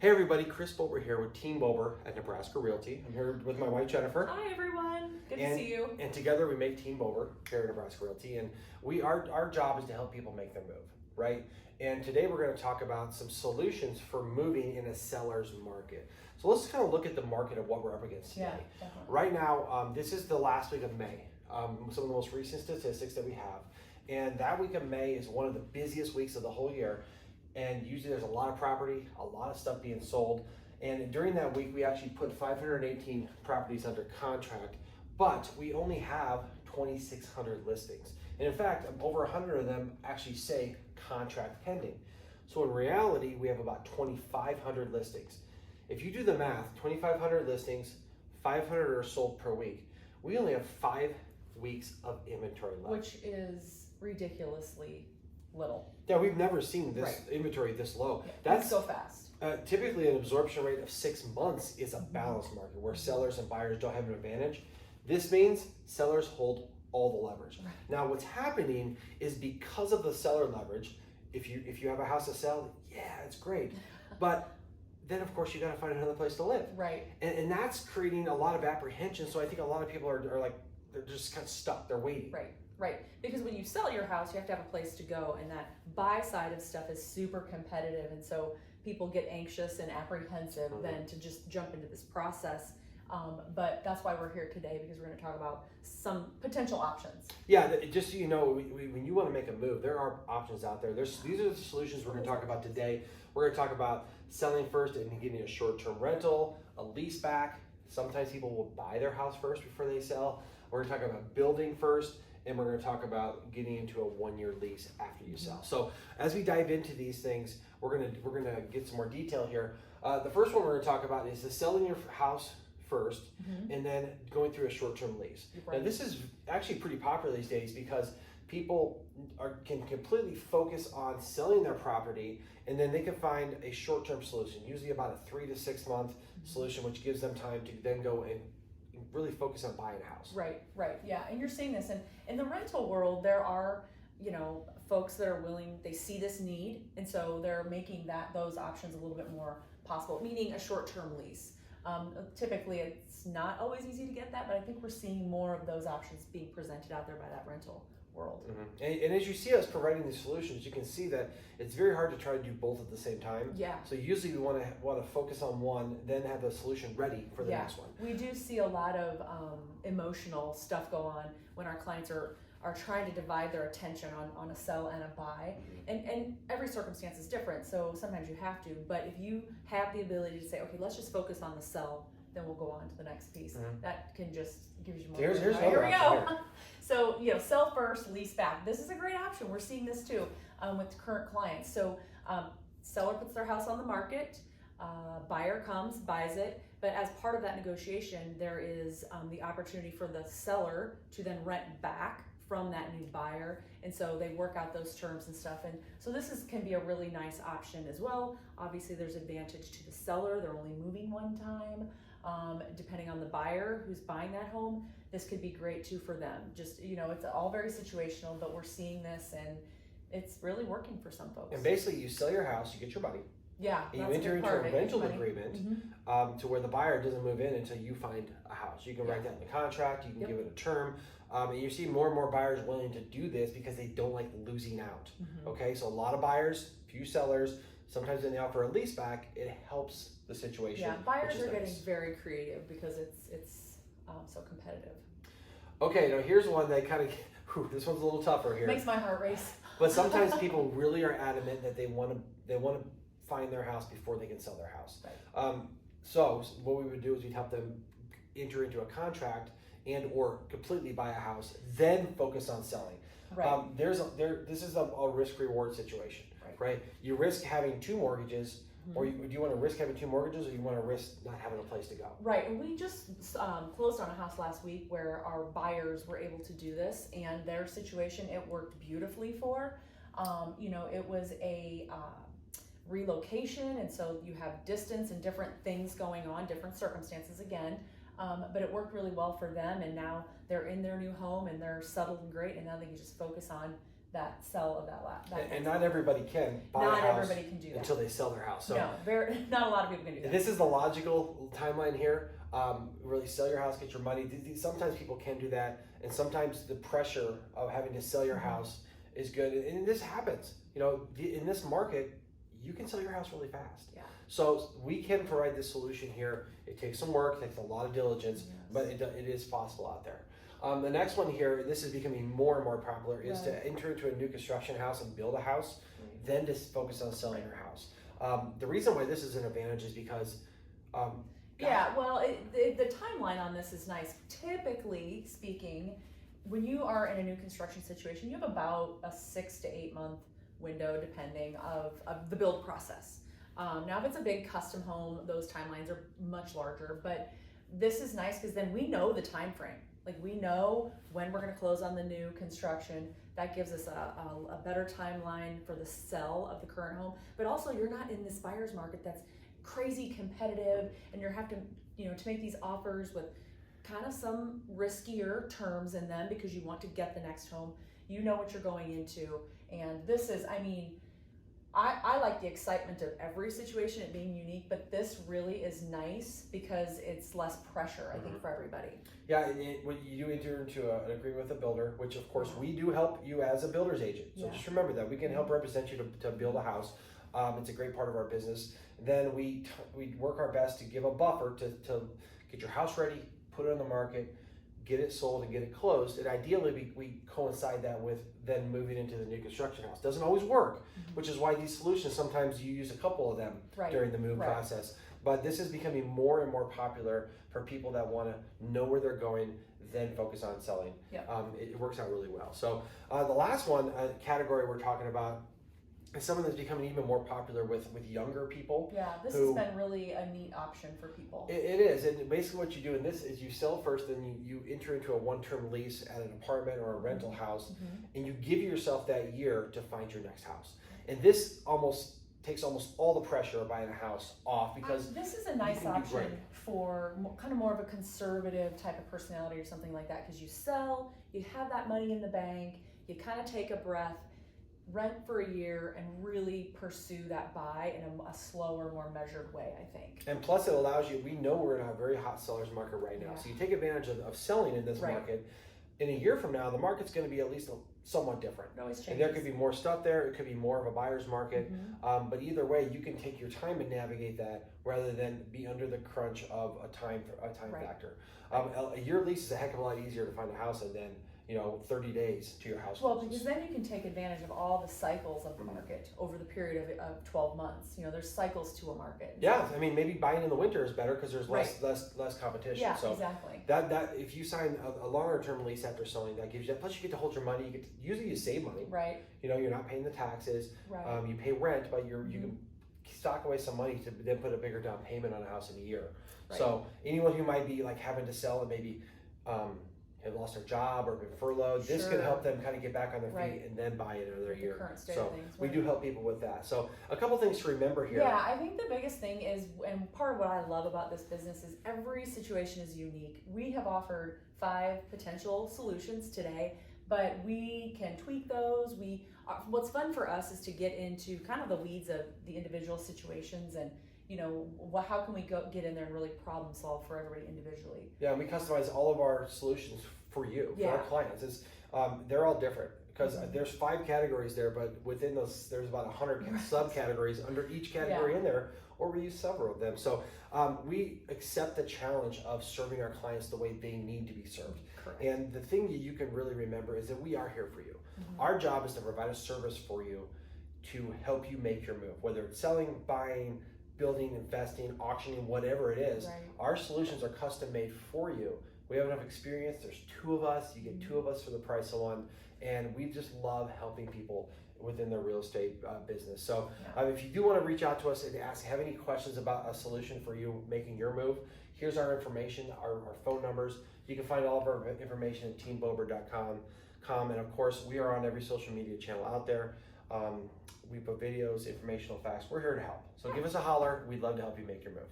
Hey everybody, Chris Bober here with Team Bober at Nebraska Realty. I'm here with my wife Jennifer. Hi everyone, good to see you. And together we make Team Bober here at Nebraska Realty. And our job is to help people make their move, right? And today we're going to talk about some solutions for moving in a seller's market. So let's kind of look at the market of what we're up against today. Yeah, definitely. Right now, this is the last week of May. Some of the most recent statistics that we have. And that week of May is one of the busiest weeks of the whole year. And usually there's a lot of property, a lot of stuff being sold. And during that week, we actually put 518 properties under contract, but we only have 2,600 listings. And in fact, over 100 of them actually say contract pending. So in reality, we have about 2,500 listings. If you do the math, 2,500 listings, 500 are sold per week. We only have 5 weeks of inventory left. Which is ridiculously little. Yeah, we've never seen this inventory this low. Yeah, That's so fast. Typically, an absorption rate of 6 months is a balanced market where sellers and buyers don't have an advantage. This means sellers hold all the leverage. Right. Now, what's happening is because of the seller leverage, if you have a house to sell, yeah, it's great, but then of course you got to find another place to live. Right. And that's creating a lot of apprehension. So I think a lot of people are like, they're just kind of stuck. They're waiting. Right. Because when you sell your house, you have to have a place to go, and that buy side of stuff is super competitive, and so people get anxious and apprehensive then to just jump into this process. But that's why we're here today, because we're going to talk about some potential options. Yeah, just so you know, when you want to make a move, there are options out there. These are the solutions we're going to talk about today. We're going to talk about selling first and getting a short-term rental, a lease back. Sometimes people will buy their house first before they sell. We're going to talk about building first, and we're going to talk about getting into a 1-year lease after you sell. So as we dive into these things, we're going to get some more detail here. The first one we're going to talk about is the selling your house first, and then going through a short-term lease. Right. Now this is actually pretty popular these days because people can completely focus on selling their property, and then they can find a short-term solution, usually about a 3 to 6 month solution, which gives them time to then go and really focus on buying a house. Right, yeah. And you're seeing this in the rental world. There are, folks that are willing, they see this need, and so they're making those options a little bit more possible, meaning a short-term lease. Typically it's not always easy to get that, but I think we're seeing more of those options being presented out there by that rental world. And as you see us providing these solutions, you can see that it's very hard to try to do both at the same time. Yeah. So usually we want to focus on one, then have the solution ready for the next one. We do see a lot of emotional stuff go on when our clients are trying to divide their attention on a sell and a buy. And every circumstance is different, so sometimes you have to. But if you have the ability to say, okay, let's just focus on the sell, then we'll go on to the next piece. That can just give you more. Here's here we go. Here. So, sell first, lease back. This is a great option. We're seeing this too with current clients. So, seller puts their house on the market, buyer comes, buys it, but as part of that negotiation, there is the opportunity for the seller to then rent back from that new buyer, and so they work out those terms and stuff. And so this can be a really nice option as well. Obviously, there's advantage to the seller; they're only moving one time. Depending on the buyer who's buying that home, this could be great too for them. Just it's all very situational, but we're seeing this, and it's really working for some folks. And basically, you sell your house, you get your money. Yeah, and you enter into a rental agreement to where the buyer doesn't move in until you find a house. You can write that in the contract. You can give it a term. And you see more and more buyers willing to do this because they don't like losing out. Okay, so a lot of buyers, few sellers. Sometimes when they offer a lease back, it helps the situation. Yeah, buyers are getting very creative because it's so competitive. Okay, now here's one that kind of, this one's a little tougher here. Makes my heart race. But sometimes people really are adamant that they want to find their house before they can sell their house. Right. So what we would do is we'd help them enter into a contract and or completely buy a house, then focus on selling. Right. This is a risk reward situation, right? You risk having 2 mortgages, or do you want to risk having 2 mortgages, or you want to risk not having a place to go? Right. And we just closed on a house last week where our buyers were able to do this, and their situation, it worked beautifully for. It was a relocation, and so you have distance and different things going on, different circumstances again. But it worked really well for them, and now they're in their new home and they're settled and great, and now they can just focus on that sell of that lot. And not everybody can buy a Not house everybody can do that. until they sell their house. So No, not a lot of people can do that. this is the logical timeline here. Really sell your house, get your money. Sometimes people can do that, and sometimes the pressure of having to sell your house is good. And this happens. You know, in this market, you can sell your house really fast. Yeah. So we can provide this solution here. It takes some work, takes a lot of diligence, but it is possible out there. The next one here, this is becoming more and more popular, is to enter into a new construction house and build a house, then to focus on selling your house. The reason why this is an advantage is because yeah, well, the timeline on this is nice. Typically speaking, when you are in a new construction situation, you have about a 6 to 8 month window, depending of the build process. Now, if it's a big custom home, those timelines are much larger. But this is nice because then we know the time frame. Like, we know when we're going to close on the new construction. That gives us a better timeline for the sell of the current home. But also, you're not in this buyer's market that's crazy competitive, and you have to, to make these offers with kind of some riskier terms in them because you want to get the next home. You know what you're going into, and this is, I like the excitement of every situation, it being unique, but this really is nice because it's less pressure, I think, for everybody. Yeah, when you enter into an agreement with a builder, which of course we do help you as a builder's agent. So just remember that we can help represent you to build a house. It's a great part of our business. Then we work our best to give a buffer to get your house ready, put it on the market, get it sold, and get it closed. And ideally, we coincide that with then moving into the new construction house. Doesn't always work, which is why these solutions, sometimes you use a couple of them during the move process. But this is becoming more and more popular for people that want to know where they're going, then focus on selling. It works out really well. So the last one category we're talking about is something that's becoming even more popular with younger people. Yeah, this has been really a neat option for people. It is, and basically what you do in this is you sell first, then you enter into a one-term lease at an apartment or a rental house, and you give yourself that year to find your next house. And this takes almost all the pressure of buying a house off, because this is a nice option for kind of more of a conservative type of personality or something like that, because you sell, you have that money in the bank, you kind of take a breath, rent for a year, and really pursue that buy in a slower, more measured way, I think. And plus it allows you, we know we're in a very hot seller's market right now, so you take advantage of selling in this market. In a year from now, the market's going to be at least somewhat different. It always changes. And there could be more stuff there, it could be more of a buyer's market, but either way, you can take your time and navigate that rather than be under the crunch of a time factor. A year lease is a heck of a lot easier to find a house in than 30 days to your house. Well, because then you can take advantage of all the cycles of the market over the period of 12 months. There's cycles to a market. Yeah, maybe buying in the winter is better because there's less competition. Yeah, so exactly. That if you sign a longer term lease after selling, that gives you that. Plus, you get to hold your money. Usually you save money. Right. You're not paying the taxes. Right. You pay rent, but you can stock away some money to then put a bigger down payment on a house in a year. Right. So anyone who might be like having to sell and maybe have lost their job or been furloughed, this can help them kind of get back on their feet and then buy it another year. Current state so of things, we do help people with that. So a couple things to remember here. Yeah, I think the biggest thing is, and part of what I love about this business is every situation is unique. We have offered 5 potential solutions today, but we can tweak those. What's fun for us is to get into kind of the weeds of the individual situations and how can we get in there and really problem solve for everybody individually? Yeah, we customize all of our solutions for you, for our clients. They're all different because there's 5 categories there, but within those, there's about 100 subcategories under each category in there, or we use several of them. So we accept the challenge of serving our clients the way they need to be served. Correct. And the thing that you can really remember is that we are here for you. Our job is to provide a service for you to help you make your move, whether it's selling, buying, building, investing, auctioning, whatever it is. Our solutions are custom made for you. We have enough experience. There's 2 of us. You get 2 of us for the price of 1. And we just love helping people within their real estate business. So if you do want to reach out to us and have any questions about a solution for you making your move, here's our information, our phone numbers. You can find all of our information at teambober.com. And of course, we are on every social media channel out there. We put videos, informational facts. We're here to help. So give us a holler. We'd love to help you make your move.